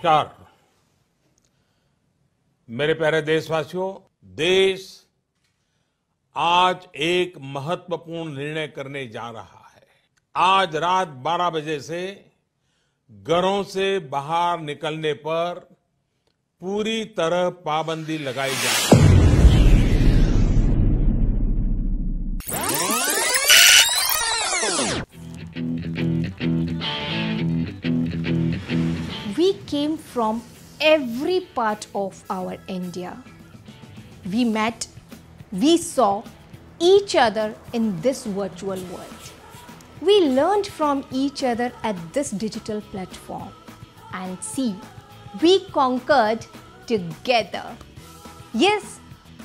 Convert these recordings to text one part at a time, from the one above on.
नमस्कार मेरे प्यारे देशवासियों। देश आज एक महत्वपूर्ण निर्णय करने जा रहा है। आज रात 12 बजे से घरों से बाहर निकलने पर पूरी तरह पाबंदी लगाई जाएगी। We came from every part of our India. We met, we saw each other in this virtual world. We learned from each other at this digital platform. And see, we conquered together. Yes,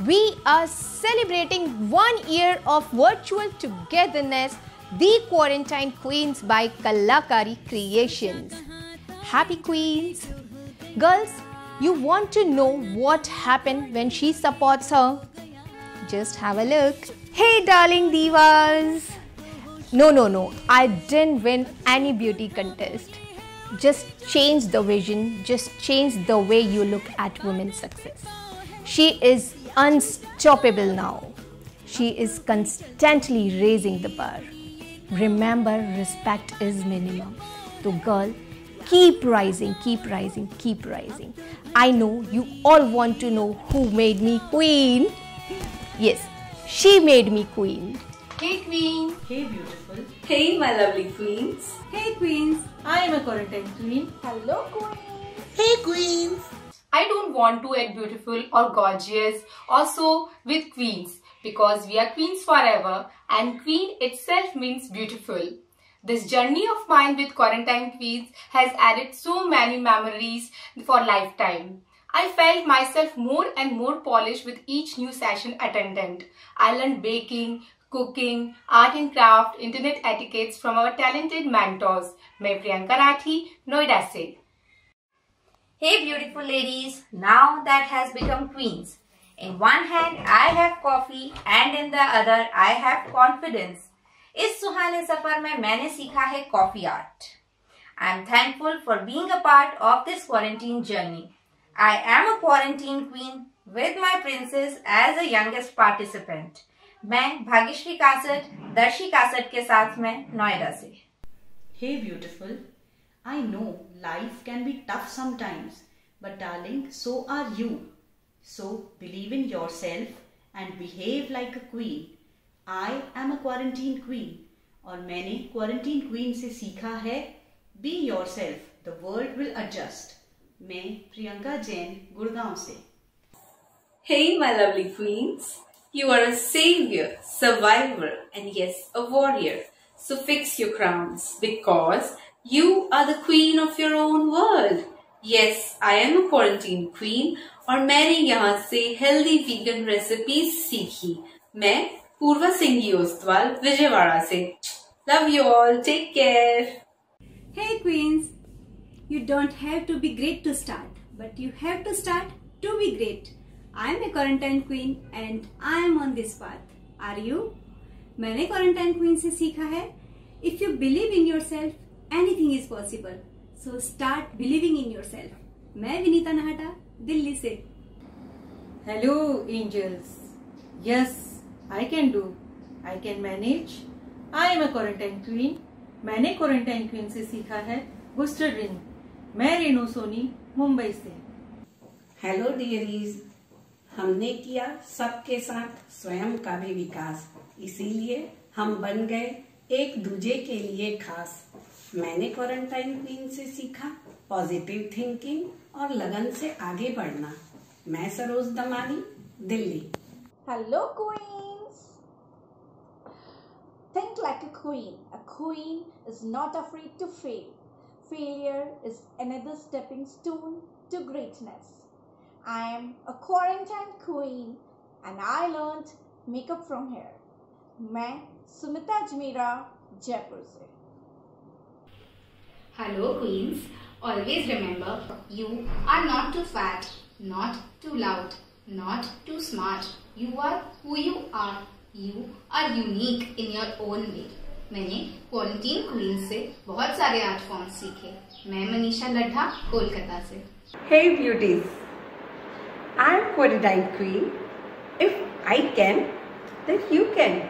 we are celebrating 1 year of virtual togetherness, the Quarantine Queens by Kallakari Creations. Happy Queens! Girls, you want to know what happened when she supports her? Just have a look. Hey darling divas! No, I didn't win any beauty contest. Just change the vision, just change the way you look at women's success. She is unstoppable now. She is constantly raising the bar. Remember, respect is minimum. So girl, keep rising, keep rising, keep rising. I know you all want to know who made me queen. Yes, she made me queen. Hey queen. Hey beautiful. Hey my lovely queens. Hey queens. I am a quarantine queen. Hello queen. Hey queens. I don't want to act beautiful or gorgeous also with queens because we are queens forever and queen itself means beautiful. This journey of mine with Quarantine Queens has added so many memories for lifetime. I felt myself more and more polished with each new session attendant. I learned baking, cooking, art and craft, internet etiquettes from our talented mentors. मैं प्रियंका राठी, नोएडा से. Hey beautiful ladies, now that has become queens. In one hand I have coffee and in the other I have confidence. इस सुहाने सफर में मैंने सीखा है coffee art. I am thankful for being a part of this quarantine journey. I am a quarantine queen with my princess as the youngest participant. मैं Bhagyashree caste, दर्शी caste के साथ में नोएडा से. Hey beautiful. I know life can be tough sometimes, but darling, so are you. So believe in yourself and behave like a queen. I am a quarantine queen और मैंने quarantine queen से सीखा है be yourself, the world will adjust. मैं प्रियंका जैन गुड़गांव से. Hey my lovely queens. You are a savior, survivor and yes, a warrior. So fix your crowns because you are the queen of your own world. Yes, I am a quarantine queen और मैंने यहाँ से healthy vegan recipes सीखी. मैं पूर्वा सिंह ओस्तवाल विजयवाड़ा से. Love you all. Take care. Hey queens, you don't have to be great to start, but you have to start to be great. I am a quarantine queen and I am on this path. Are you? मैंने quarantine queen से सीखा है if you believe in yourself, anything is possible. So start believing in yourself. मैं विनीता नाहटा दिल्ली से. Hello angels. Yes, I can do. I can manage. I am a quarantine queen. मैंने quarantine queen से सीखा है booster ring. मैं रेणु सोनी मुंबई से. Hello डियरीज. हमने किया सबके साथ स्वयं का भी विकास, इसीलिए हम बन गए एक दूजे के लिए खास. मैंने क्वारंटाइन क्वीन से सीखा पॉजिटिव थिंकिंग और लगन से आगे बढ़ना. मैं Saroj Damani Delhi. Hello queens! Think like a queen. A queen is not afraid to fail. Failure is another stepping stone to greatness. I am a quarantine queen and I learned makeup from here. मैं सुमिता जमीरा जयपुर से. Hello queens, always remember you are not too fat, not too loud, not too smart. You are who you are. You are unique in your own way. मैंने quarantine queen से बहुत सारे art forms सीखे। मैं मनीषा लड्ढा, कोलकाता से। Hey beauties, I am quarantine queen. If I can, then you can.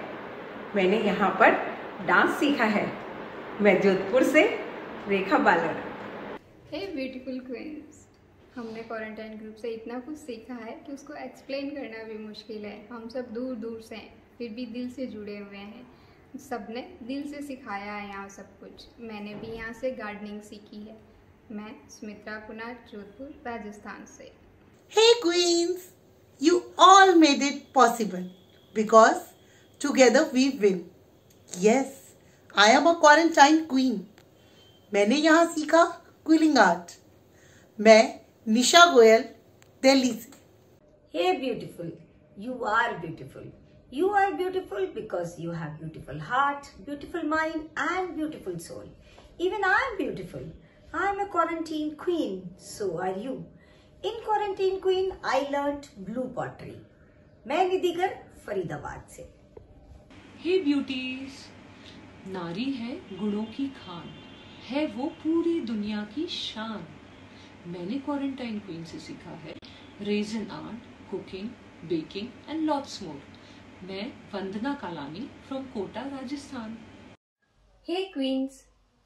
मैंने यहाँ पर डांस सीखा है। मैं जोधपुर से रेखा बालर। हे ब्यूटीफुल क्वींस, हमने क्वारंटाइन ग्रुप से इतना कुछ सीखा है कि उसको एक्सप्लेन करना भी मुश्किल है। हम सब दूर दूर से हैं, फिर भी दिल से जुड़े हुए हैं। सबने दिल से सिखाया है यहाँ सब कुछ। मैंने भी यहाँ से गार्डनिंग सीखी है। मैं सुमित्रा कुनार, जोधपुर, राजस्थान से। Hey Queens, you all made it possible because together we win. Yes, I am a quarantine queen. मैंने यहाँ सीखा क्विलिंग आर्ट। मैं निशा गोयल, दिल्ली से। Hey beautiful, you are beautiful. You are beautiful because you have beautiful heart, beautiful mind and beautiful soul. Even I am beautiful. I am a quarantine queen. So are you. In quarantine queen, I learnt blue pottery. मैं निधिगर फरीदाबाद से। Hey beauties, नारी है गुणों की खान, है वो पूरी दुनिया की शान। मैंने क्वारंटाइन क्वीन से सीखा है resin art, cooking, baking and lots more. मैं Vandana Kalani from Kota, Rajasthan. Hey Queens,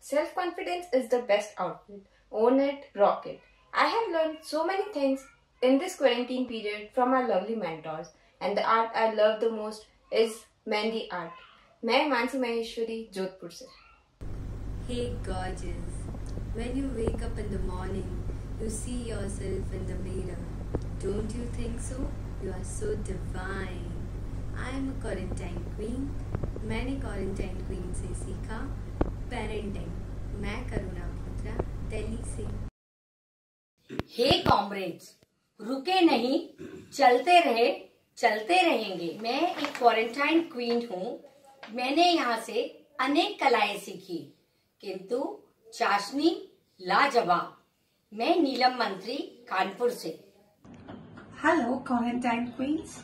self-confidence is the best outfit. Own it, rock it. I have learned so many things in this quarantine period from our lovely mentors, and the art I love the most is Mehndi art. मैं मानसी महेश्वरी, जोधपुर से। Hey gorgeous, when you wake up in the morning, you see yourself in the mirror. Don't you think so? You are so divine. I am a quarantine queen. मैंने quarantine queen से सीखा parenting. मैं करुणा पुत्रा, दिल्ली से। Hey comrades, रुके नहीं, चलते रहे, चलते रहेंगे। मैं एक क्वारंटाइन क्वीन हूँ। मैंने यहाँ से अनेक कलाएं सीखी, किंतु चाशनी लाजवाब। मैं नीलम मंत्री, कानपुर से। Hello quarantine queens.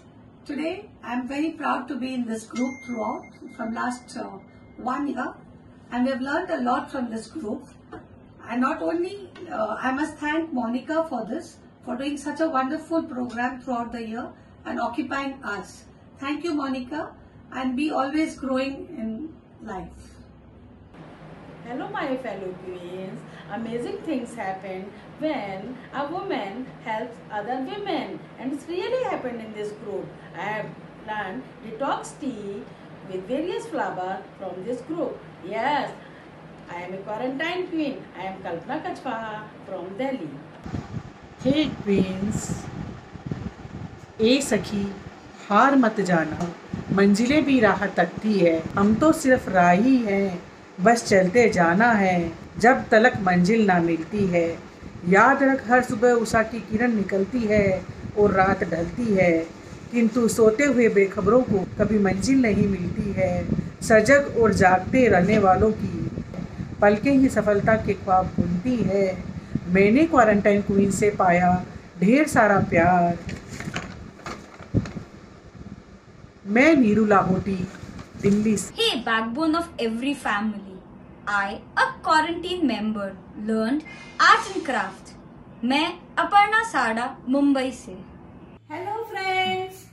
Today I am very proud to be in this group throughout from last 1 year, and we have learned a lot from this group. And not only I must thank Monica for this, for doing such a wonderful program throughout the year and occupying us. Thank you Monica, and be always growing in life. Hello my fellow queens. Amazing things happen when a woman helps other women, and it's really happened in this group. I have learned detox tea with various flowers from this group. Yes, I am a quarantine queen. I am Kalpana Kachwaha from Delhi. Hey queens, ए सखी हार मत जाना, मंजिलें भी राह तकती है। हम तो सिर्फ राही हैं, बस चलते जाना है जब तलक मंजिल ना मिलती है। याद रख हर सुबह उषा की किरण निकलती है और रात ढलती है, किंतु सोते हुए बेखबरों को कभी मंजिल नहीं मिलती है। सजग और जागते रहने वालों की पलकें ही सफलता के ख्वाब बुनती है। मैंने क्वारंटाइन क्वीन से पाया ढेर सारा प्यार। मैं नीरू लाहोटी, दिल्ली से। Hey, backbone of every family. I, a quarantine member, learned art and craft. मैं अपर्णा साड़ा, मुंबई से। हेलो फ्रेंड्स,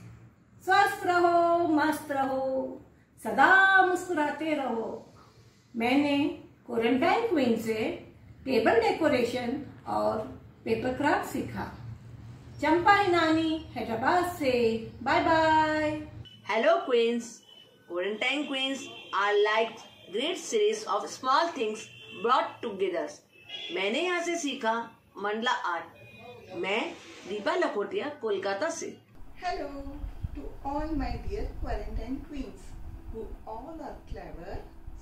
स्वस्थ रहो, मस्त रहो, सदा मुस्कुराते रहो। मैंने क्वारंटाइन क्वीन से टेबल डेकोरेशन और पेपर क्राफ्ट सीखा। चंपा नानी, हैदराबाद से। Bye bye. Hello queens, quarantine queens are like great series of small things brought together. मैंने यहाँ से सीखा मंडला आर्ट। मैं दीपा लखोटिया, कोलकाता से। Hello to all my dear quarantine queens who all are clever,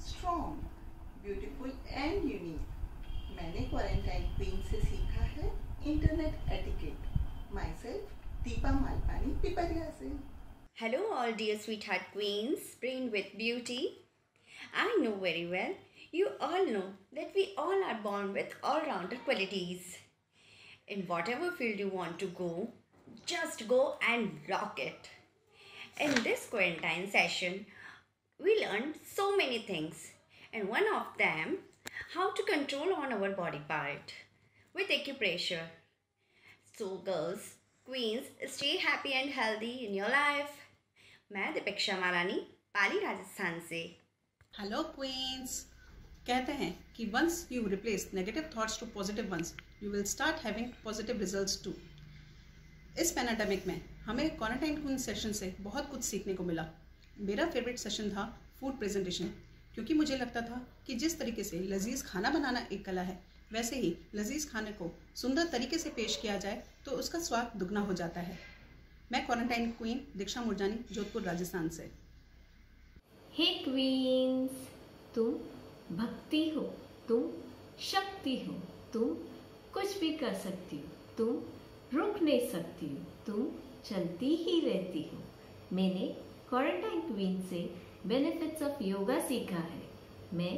strong, beautiful and unique. मैंने quarantine queen से सीखा है internet etiquette. Myself Deepa Malpani, Pipariya से। Hello all dear sweetheart queens, brain with beauty. I know very well, you all know that we all are born with all-rounder qualities. In whatever field you want to go, just go and rock it. In this quarantine session, we learned so many things, and one of them, how to control on our body part with acupressure. So girls, queens, stay happy and healthy in your life. मैं दीपेक्षा मारानी, पाली राजस्थान से। Hello queens. कहते हैं कि once you replace negative thoughts to positive ones, you will start having positive results too. इस pandemic में हमें quarantine queen session से बहुत कुछ सीखने को मिला। मेरा फेवरेट सेशन था फूड प्रेजेंटेशन, क्योंकि मुझे लगता था कि जिस तरीके से लजीज खाना बनाना एक कला है, वैसे ही लजीज खाने को सुंदर तरीके से पेश किया जाए तो उसका स्वाद दुगना हो जाता है। मैं क्वारंटाइन क्वीन दीक्षा मुरजानी, जोधपुर राजस्थान से। हे क्वींस, तुम भक्ति हो, तुम शक्ति हो, तुम कुछ भी कर सकती हो, तुम रुक नहीं सकती हो, तुम चलती ही रहती हो। मैंने क्वारंटाइन क्वीन से बेनिफिट्स ऑफ योगा सीखा है। मैं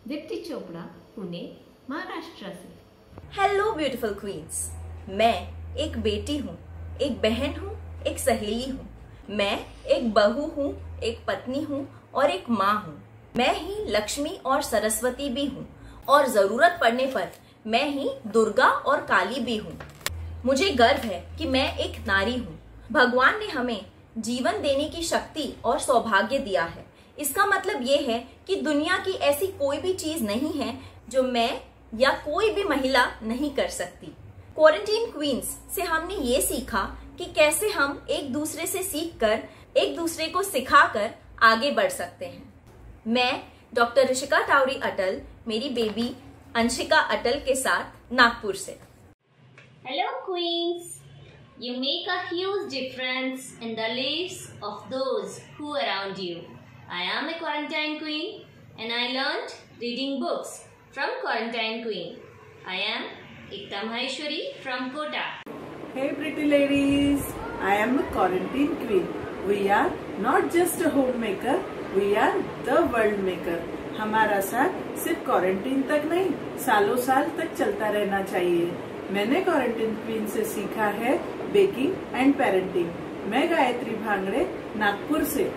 दीप्ति चोपड़ा, पुणे, महाराष्ट्र से। हेलो ब्यूटीफुल क्वींस, मैं एक बेटी हूँ, एक बहन हूँ, एक सहेली हूँ। मैं एक बहू हूँ, एक पत्नी हूँ और एक माँ हूँ। मैं ही लक्ष्मी और सरस्वती भी हूँ और जरूरत पड़ने पर मैं ही दुर्गा और काली भी हूँ। मुझे गर्व है कि मैं एक नारी हूँ। भगवान ने हमें जीवन देने की शक्ति और सौभाग्य दिया है। इसका मतलब ये है कि दुनिया की ऐसी कोई भी चीज नहीं है जो मैं या कोई भी महिला नहीं कर सकती। क्वारंटीन क्वींस से हमने ये सीखा कि कैसे हम एक दूसरे से सीखकर, एक दूसरे को सिखाकर आगे बढ़ सकते हैं। मैं डॉक्टर ऋषिका टावरी अटल, मेरी बेबी अंशिका अटल के साथ नागपुर से। Hello queens, you make a huge difference in the lives of those who around you. I am a quarantine queen and I learned reading books from quarantine queen. I am Ekta Maheshwari from Kota. Hey pretty ladies, I am a quarantine queen. We are not just a homemaker, we are the world maker. हमारा साथ सिर्फ quarantine तक नहीं, सालों साल तक चलता रहना चाहिए। मैंने क्वारंटीन क्वीन से सीखा है बेकिंग एंड पेरेंटिंग। मैं गायत्री भांगड़े, नागपुर से।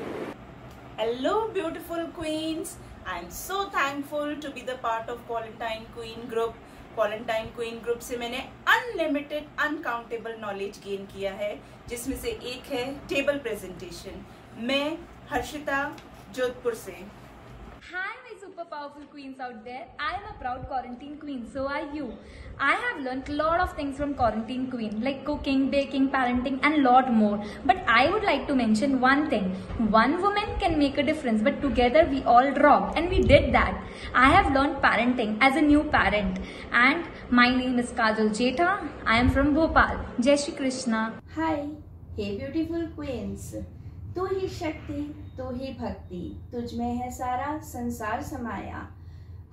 Hello beautiful queens, I am so thankful to be the part of Quarantine Queen Group. Quarantine Queen Group से मैंने अनलिमिटेड अनकाउंटेबल नॉलेज गेन किया है, जिसमें से एक है टेबल प्रेजेंटेशन। मैं हर्षिता, जोधपुर से। Hi my super powerful queens out there, I am a proud quarantine queen, so are you. I have learned a lot of things from quarantine queen like cooking, baking, parenting and lot more. But I would like to mention one thing. One woman can make a difference, but together we all rock, and we did that. I have learned parenting as a new parent, and my name is Kajal Jetha. I am from Bhopal. Jai Shri Krishna. Hi, hey beautiful queens. तू ही शक्ति, तू ही भक्ति, तुझ में है सारा संसार समाया।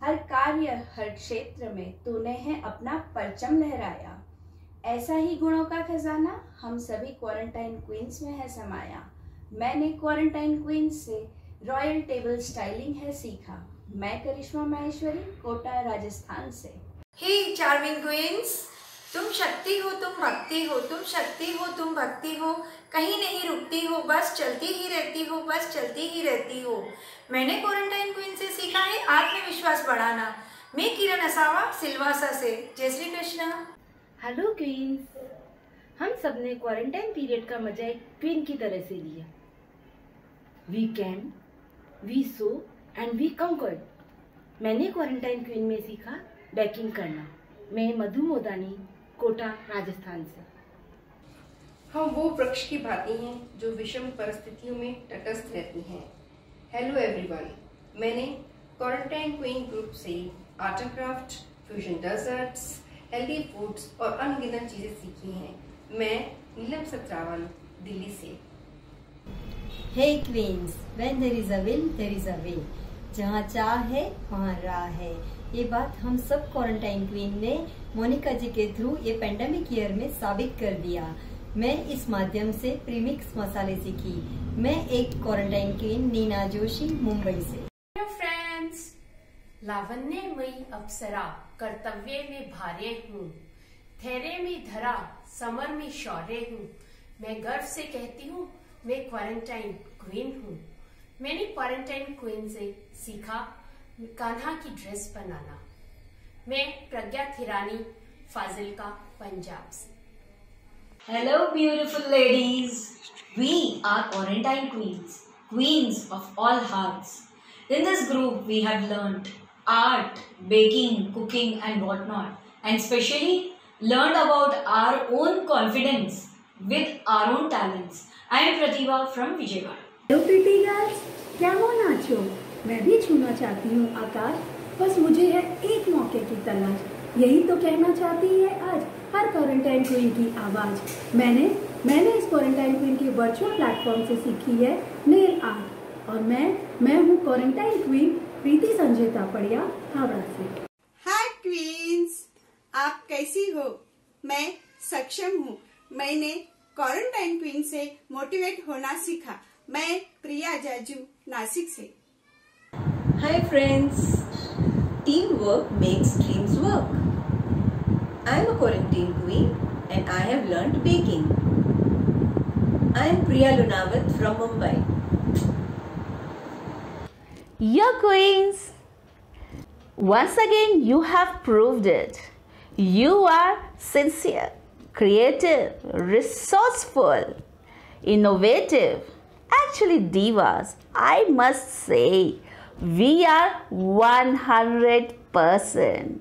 हर कार्य, हर क्षेत्र में तूने है अपना परचम लहराया। ऐसा ही गुणों का खजाना हम सभी क्वारंटाइन क्वींस में है समाया। मैंने क्वारंटाइन क्वींस से रॉयल टेबल स्टाइलिंग है सीखा। मैं करिश्मा माहेश्वरी, कोटा, राजस्थान से। हे चार्मिंग क्वींस, तुम शक्ति हो, तुम भक्ति हो, तुम शक्ति हो, तुम भक्ति हो, कहीं नहीं रुकती हो, बस चलती ही रहती हो, बस चलती ही रहती हो। मैंने क्वारंटाइन क्वीन से सीखा है आत्मविश्वास बढ़ाना। मैं किरण असावा, सिलवासा से। जय श्री कृष्णा। हेलो क्वींस, हम सब ने क्वारंटाइन पीरियड का मजा एक क्वीन की तरह से लिया। We can, we saw and we conquered. मैंने क्वारंटाइन क्वीन में सीखा बेकिंग करना। मैं मधु मोदानी, कोटा, राजस्थान से। हम वो वृक्ष की भांति हैं जो विषम परिस्थितियों में तटस्थ रहती हैं। हेलो एवरीवन, मैंने क्वारंटाइन क्वीन ग्रुप से art and craft, fusion desserts, healthy foods और अनगिनत चीजें सीखी हैं। मैं नीलम सत्रावल, दिल्ली से। Hey queens, when there is a will there is a way. जहाँ चाह है वहाँ राह है। ये बात हम सब क्वारंटाइन क्वीन ने मोनिका जी के थ्रू ये पेंडेमिक ईयर में साबित कर दिया। मैं इस माध्यम से प्रीमिक्स मसाले सीखी। मैं एक क्वारंटाइन क्वीन, नीना जोशी, मुंबई से। हेलो फ्रेंड्स, लावण्यमयी अप्सरा, कर्तव्य में भार्य हूँ, धैर्य में धरा, समर में शौर्य हूँ। मैं गर्व से कहती हूँ मैं क्वारंटाइन क्वीन हूँ। मैंने क्वारंटाइन क्वीन से सीखा कान्हा की ड्रेस बनाना। मैं प्रज्ञा थिरानी, फाजिल्का, पंजाब से। Hello beautiful ladies, we are quarantine queens, queens of all hearts. In this group we have learnt art, baking, cooking and whatnot, and especially learned about our own confidence with our own talents. I am Pratibha from Vijayawada. Hello pretty girls, क्या हो नाचो? मैं भी छूना चाहती हूँ आकाश, बस मुझे है एक मौके की तलाश। यही तो कहना चाहती है आज हर क्वारंटाइन क्वीन की आवाज। मैंने इस क्वारंटाइन क्वीन के वर्चुअल प्लेटफॉर्म से सीखी है नेल आर्ट, और मैं हूँ क्वारंटाइन क्वीन प्रीति संजय तापड़िया, हावड़ा से। हाय क्वींस, आप कैसी हो? मैं सक्षम हूँ। मैंने क्वारंटाइन क्वीन से मोटिवेट होना सीखा। मैं प्रिया जाजू, नासिक से। Hi friends, teamwork makes dreams work. I am a quarantine queen and I have learnt baking. I am Priya Lunawat from Mumbai. Your queens, once again you have proved it. You are sincere, creative, resourceful, innovative, actually divas. I must say, we are 100%.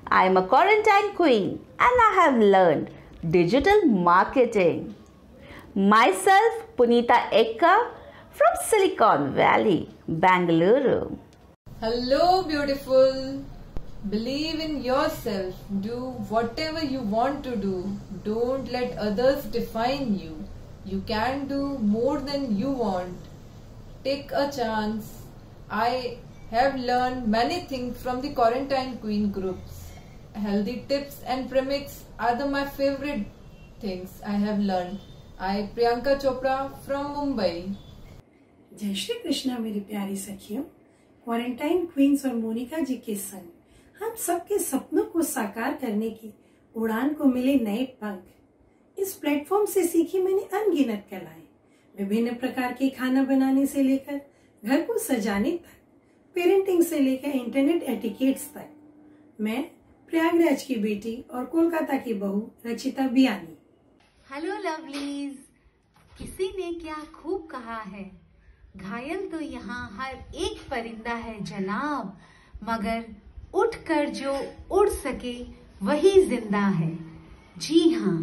I am a quarantine queen and I have learned digital marketing. Myself, Punita Ekka from Silicon Valley, Bangalore. Hello beautiful. Believe in yourself. Do whatever you want to do. Don't let others define you. You can do more than you want. Take a chance. I have learned many things from the Quarantine Queen groups. Healthy tips and premix are my favorite things I have learned. I Priyanka Chopra from Mumbai. जय श्री कृष्णा मेरी प्यारी सखियों। Quarantine queen's और मोनिका जी के संग हम सबके सपनों को साकार करने की उड़ान को मिले नए पंख। इस प्लेटफॉर्म से सीखी मैंने अनगिनत कलाएं, विभिन्न प्रकार के खाना बनाने से लेकर घर को सजाने तक, पेरेंटिंग से लेकर इंटरनेट एटिकेट्स तक। मैं प्रयागराज की बेटी और कोलकाता की बहू रचिता बियानी। हेलो लवलीज, किसी ने क्या खूब कहा है, घायल तो यहाँ हर एक परिंदा है जनाब, मगर उठकर जो उड़ सके वही जिंदा है। जी हाँ,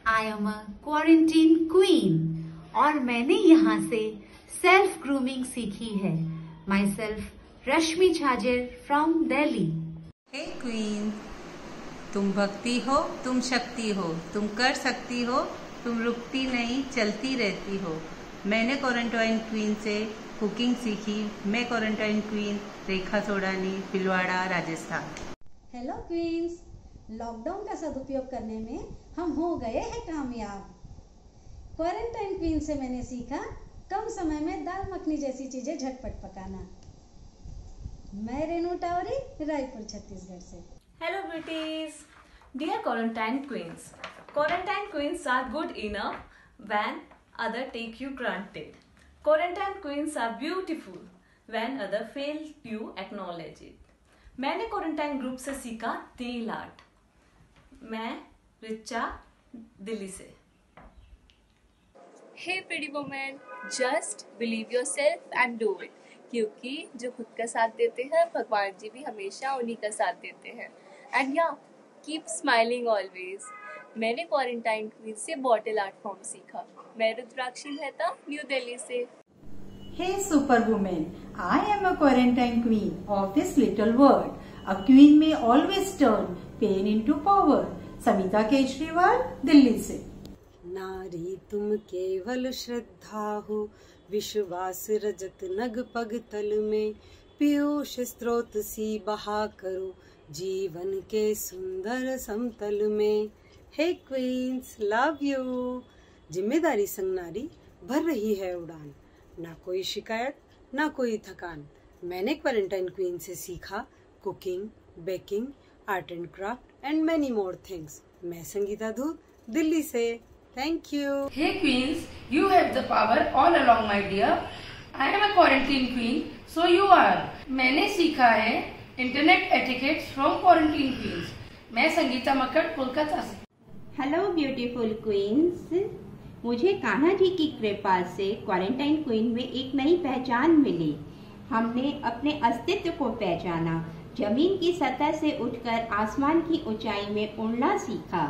I am a quarantine queen और मैंने यहाँ से सेल्फ ग्रूमिंग सीखी है। My self Rashmi Chhajer from Delhi. Hey queen, तुम भक्ति हो, तुम शक्ति हो, तुम कर सकती हो, तुम रुकती नहीं चलती रहती हो। मैंने क्वारंटाइन क्वीन से कुकिंग सीखी। मैं quarantine queen Rekha Sodani, Bhilwara, Rajasthan. Hello queens, lockdown का सदुपयोग करने में हम हो गए हैं कामयाब। क्वारंटाइन क्वीन से मैंने सीखा कम समय में दाल मखनी जैसी चीजें झटपट पकाना। मैं रेनू टावरी, रायपुर, छत्तीसगढ़ से। Hello beauties, dear quarantine queens. Quarantine queens are good enough when other take you granted. Quarantine queens are beautiful when other fail you acknowledge it. मैंने क्वारंटाइन ग्रुप से सीखा नेल आर्ट। मैं रिचा, दिल्ली से। Hey pretty woman, just believe yourself and do it. क्योंकि जो खुद का साथ देते हैं भगवान जी भी हमेशा उन्हीं का साथ देते हैं। And yeah, keep smiling always. मैंने क्वारंटाइन क्वीन से बॉटल आर्ट फॉर्म सीखा। मैं रुद्राक्षी मेहता, न्यू दिल्ली से। Hey superwoman, I am a quarantine queen of this little world. A queen may always turn pain into power. Samita Kejriwal, Delhi से। नारी तुम केवल श्रद्धा हो, विश्वास रजत नग पग तल में, पीयूष स्रोत सी बहा करो जीवन के सुंदर समतल में। हे क्वींस, लव यू। जिम्मेदारी संग नारी भर रही है उड़ान, ना कोई शिकायत ना कोई थकान। मैंने क्वारंटाइन क्वीन से सीखा cooking, baking, art and craft and many more things. मैं संगीता धूत, दिल्ली से। Thank you. Hey queens, you have the power all along my dear. I am a quarantine queen, so you are. मैंने सीखा है internet etiquettes from quarantine queens. मैं संगीता मक्कड़, कोलकाता से। Hello beautiful queen's, मुझे कान्हा जी की कृपा से क्वारंटाइन क्वीन में एक नई पहचान मिली। हमने अपने अस्तित्व को पहचाना, जमीन की सतह से उठकर आसमान की ऊंचाई में उड़ना सीखा।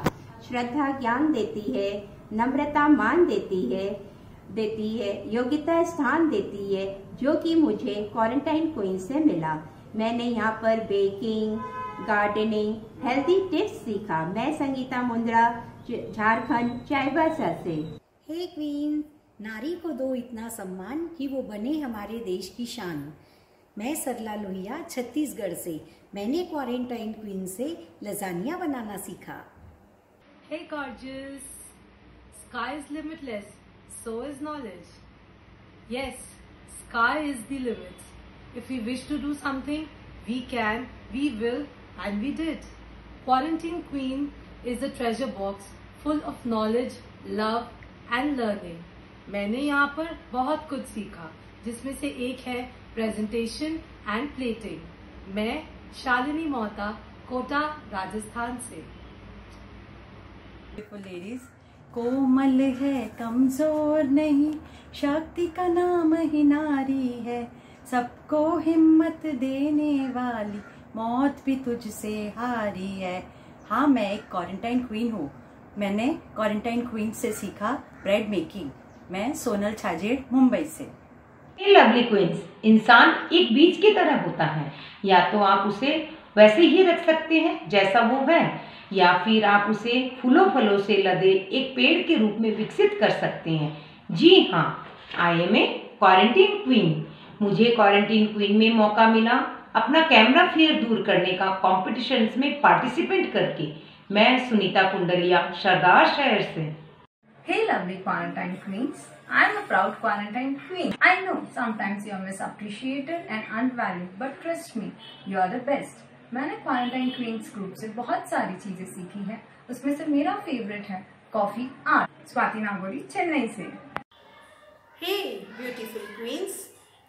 श्रद्धा ज्ञान देती है, नम्रता मान देती है, योग्यता स्थान देती है, जो कि मुझे क्वारंटाइन क्वीन से मिला। मैंने यहाँ पर बेकिंग, गार्डनिंग, हेल्दी टिप्स सीखा। मैं संगीता मुंद्रा, झारखंड, चाईबासा से। हे क्वीन, नारी को दो इतना सम्मान कि वो बने हमारे देश की शान। मैं सरला लोहिया, छत्तीसगढ़ से। मैंने क्वारंटाइन क्वीन से लजानिया बनाना सीखा। Hey gorgeous, sky is limitless, so is knowledge. Yes, sky is the limit. If we wish to do something, we can, we will, and we did. Quarantine Queen is a treasure box full of knowledge, love and learning. मैंने यहाँ पर बहुत कुछ सीखा, जिसमें से एक है प्रेजेंटेशन एंड प्लेटिंग। मैं शालिनी मोहता, कोटा, राजस्थान से। लेडीज, कोमल है, कमजोर नहीं, शक्ति का नाम ही नारी है। सबको हिम्मत देने वाली, मौत भी तुझसे हारी है। हाँ, मैं एक क्वारंटाइन क्वीन हूँ। मैंने क्वारंटाइन क्वीन से सीखा ब्रेड मेकिंग। मैं सोनल छाजेड़, मुंबई से। लवली क्वींस, इंसान एक बीज की तरह होता है। या तो आप उसे वैसे ही रख सकते हैं जैसा वो है, या फिर आप उसे फूलों फलों से लदे एक पेड़ के रूप में विकसित कर सकते हैं। जी हाँ, I am a quarantine queen. मुझे क्वारंटीन क्वीन में मौका मिला अपना कैमरा फियर दूर करने का कॉम्पिटिशन्स में पार्टिसिपेट करके। मैं सुनीता कुंडलिया, सरदार शहर से। Hey lovely quarantine queens, I am a proud quarantine queen. I know sometimes you are misappreciated and unvalued, but trust me, you are the best. मैंने क्वारंटाइन क्वींस ग्रुप से बहुत सारी चीजें सीखी हैं। उसमें से मेरा फेवरेट है कॉफी आर्ट। स्वाति नागोरी, चेन्नई से। Hey beautiful queens,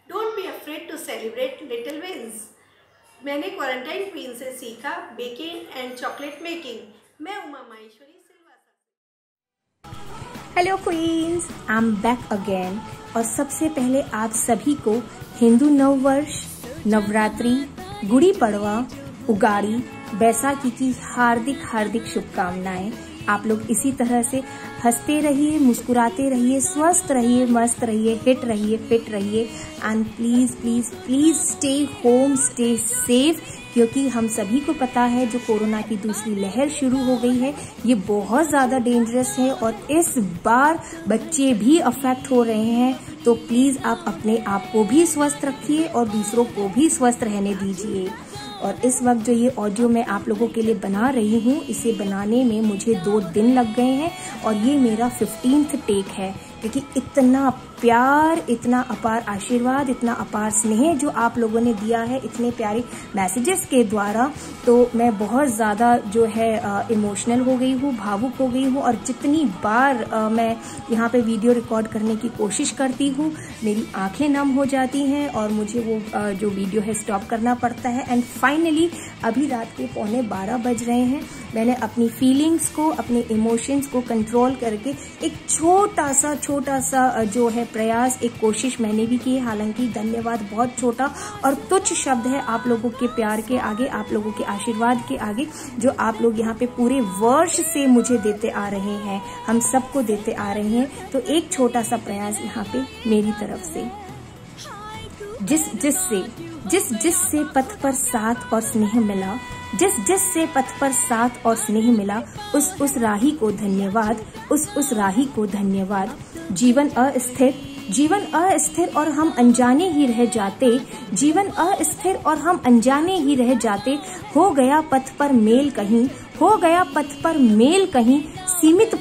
don't be afraid to celebrate little wins. मैंने क्वारंटाइन क्वीन से सीखा बेकिंग एंड चॉकलेट मेकिंग। मैं Uma Maheshwari, hello queens, I am back again. और सबसे पहले आप सभी को हिंदू नववर्ष, नवरात्रि, गुड़ी पड़वा, उगाड़ी, बैसाखी की हार्दिक हार्दिक शुभकामनाएं। आप लोग इसी तरह से हंसते रहिए, मुस्कुराते रहिए, स्वस्थ रहिए, मस्त रहिए, हिट रहिए, फिट रहिए। And please please please stay home, stay safe, क्योंकि हम सभी को पता है जो कोरोना की दूसरी लहर शुरू हो गई है, ये बहुत ज्यादा डेंजरस है और इस बार बच्चे भी अफेक्ट हो रहे हैं। तो प्लीज आप अपने आप को भी स्वस्थ रखिए और दूसरों को भी स्वस्थ रहने दीजिए। और इस वक्त जो ये ऑडियो मैं आप लोगों के लिए बना रही हूँ, इसे बनाने में मुझे 2 दिन लग गए हैं और ये मेरा 15th टेक है, क्योंकि इतना प्यार, इतना अपार आशीर्वाद, इतना अपार स्नेह जो आप लोगों ने दिया है इतने प्यारे मैसेजेस के द्वारा, तो मैं बहुत ज़्यादा जो है इमोशनल हो गई हूँ, भावुक हो गई हूँ। और जितनी बार मैं यहाँ पे वीडियो रिकॉर्ड करने की कोशिश करती हूँ, मेरी आंखें नम हो जाती हैं और मुझे वो जो वीडियो है स्टॉप करना पड़ता है। एंड फाइनली अभी रात के 11:15 बज रहे हैं। मैंने अपनी फीलिंग्स को, अपने इमोशंस को कंट्रोल करके एक छोटा सा जो है प्रयास, एक कोशिश मैंने भी की। हालांकि धन्यवाद बहुत छोटा और तुच्छ शब्द है आप लोगों के प्यार के आगे, आप लोगों के आशीर्वाद के आगे, जो आप लोग यहाँ पे पूरे वर्ष से मुझे देते आ रहे हैं, हम सबको देते आ रहे हैं। तो एक छोटा सा प्रयास यहाँ पे मेरी तरफ से। जिस से पथ पर साथ और स्नेह मिला, जिस से पथ पर साथ और स्नेह मिला, उस राही को धन्यवाद, उस राही को धन्यवाद। जीवन अस्थिर और हम अनजाने ही रह जाते, जीवन अस्थिर और हम अनजाने ही रह जाते। हो गया पथ पर मेल कहीं, हो गया पथ पर मेल कहीं। सीमित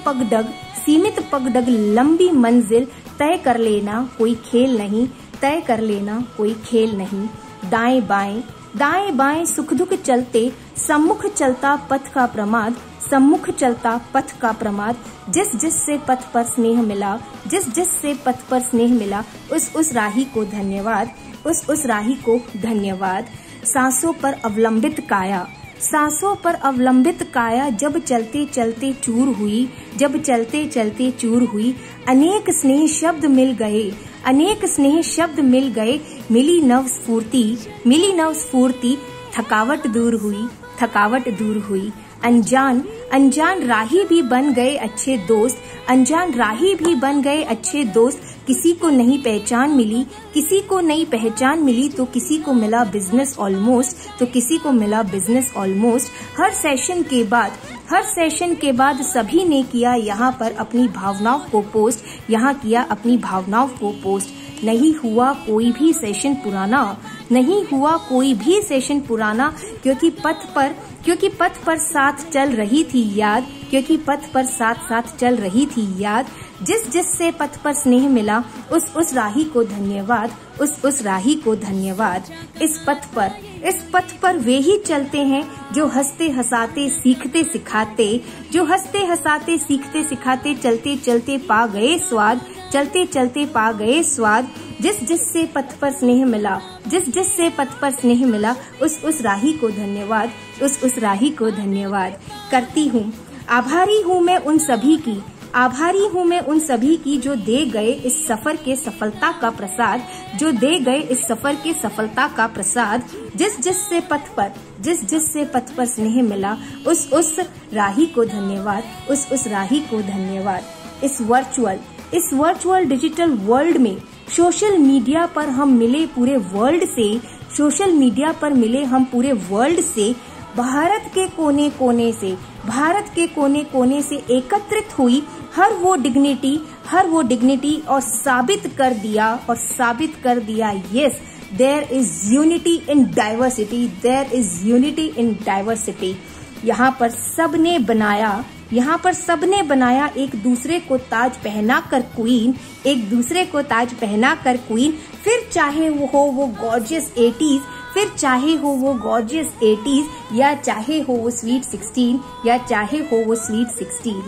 पगडग लंबी मंजिल, तय कर लेना कोई खेल नहीं, तय कर लेना कोई खेल नहीं। दाएं बाएं सुख दुख चलते, सम्मुख चलता पथ का प्रमाद, सम्मुख चलता पथ का प्रमाद, जिस जिस से पथ पर स्नेह मिला, जिस जिस से पथ पर स्नेह मिला, उस राही को धन्यवाद, उस राही को धन्यवाद। सांसों पर अवलंबित काया, सांसों पर अवलंबित काया, जब चलते चलते चूर हुई, जब चलते चलते चूर हुई। अनेक स्नेह शब्द मिल गए, अनेक स्नेह शब्द मिल गए, मिली नव स्फूर्ति, मिली नव स्फूर्ति। थकावट दूर हुई, थकावट दूर हुई। अनजान अनजान राही भी बन गए अच्छे दोस्त, अनजान राही भी बन गए अच्छे दोस्त। किसी को नई पहचान मिली, किसी को नई पहचान मिली, तो किसी को मिला बिजनेस ऑलमोस्ट, तो किसी को मिला बिजनेस ऑलमोस्ट। हर सेशन के बाद, हर सेशन के बाद सभी ने किया यहाँ पर अपनी भावनाओं को पोस्ट, यहाँ किया अपनी भावनाओं को पोस्ट। नहीं हुआ कोई भी सेशन पुराना, नहीं हुआ कोई भी सेशन पुराना, क्योंकि पथ पर साथ चल रही थी याद, क्योंकि पथ पर साथ साथ चल रही थी याद। जिस जिस से पथ पर स्नेह मिला, उस राही को धन्यवाद, उस राही को धन्यवाद। इस पथ पर वे ही चलते हैं जो हंसते हंसाते सीखते सिखाते, जो हंसते हंसाते सीखते सिखाते, चलते चलते पा गए स्वाद, चलते चलते पा गए स्वाद। जिस जिस से पथ पर स्नेह मिला, जिस जिस से पथ पर स्नेह मिला, उस राही को धन्यवाद, उस राही को धन्यवाद। करती हूँ, आभारी हूँ मैं उन सभी की, आभारी हूँ मैं उन सभी की, जो दे गए इस सफर के सफलता का प्रसाद, जो दे गए इस सफर के सफलता का प्रसाद। जिस जिस से पथ पर, जिस जिस से पथ पर स्नेह मिला, उस राही को धन्यवाद, उस राही को धन्यवाद। इस वर्चुअल डिजिटल वर्ल्ड में सोशल मीडिया पर हम मिले पूरे वर्ल्ड से, सोशल मीडिया पर मिले हम पूरे वर्ल्ड से। भारत के कोने कोने से, भारत के कोने कोने से एकत्रित हुई हर वो डिग्निटी और साबित कर दिया yes, there is unity in diversity, there is unity in diversity. यहाँ पर सबने बनाया एक दूसरे को ताज पहना कर क्वीन, एक दूसरे को ताज पहना कर क्वीन। फिर चाहे वो गॉर्जियस 80s, फिर चाहे हो वो गॉर्जियस 80s, या चाहे हो वो स्वीट 16, या चाहे हो वो स्वीट 16।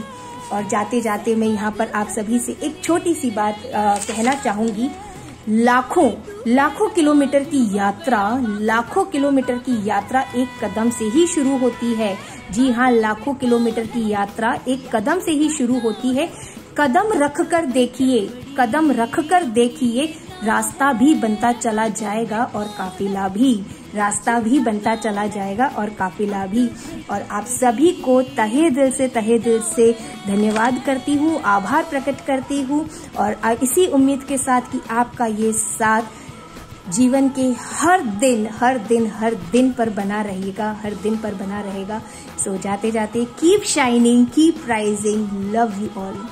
और जाते जाते मैं यहाँ पर आप सभी से एक छोटी सी बात कहना चाहूंगी। लाखों किलोमीटर की यात्रा एक कदम से ही शुरू होती है। जी हाँ, लाखों किलोमीटर की यात्रा एक कदम से ही शुरू होती है। कदम रख कर देखिए, रास्ता भी बनता चला जाएगा और काफिला भी, रास्ता भी बनता चला जाएगा और काफिला भी। और आप सभी को तहे दिल से धन्यवाद करती हूँ, आभार प्रकट करती हूँ। और इसी उम्मीद के साथ कि आपका ये साथ जीवन के हर दिन पर बना रहेगा। सो जाते जाते keep shining, keep rising, love you all.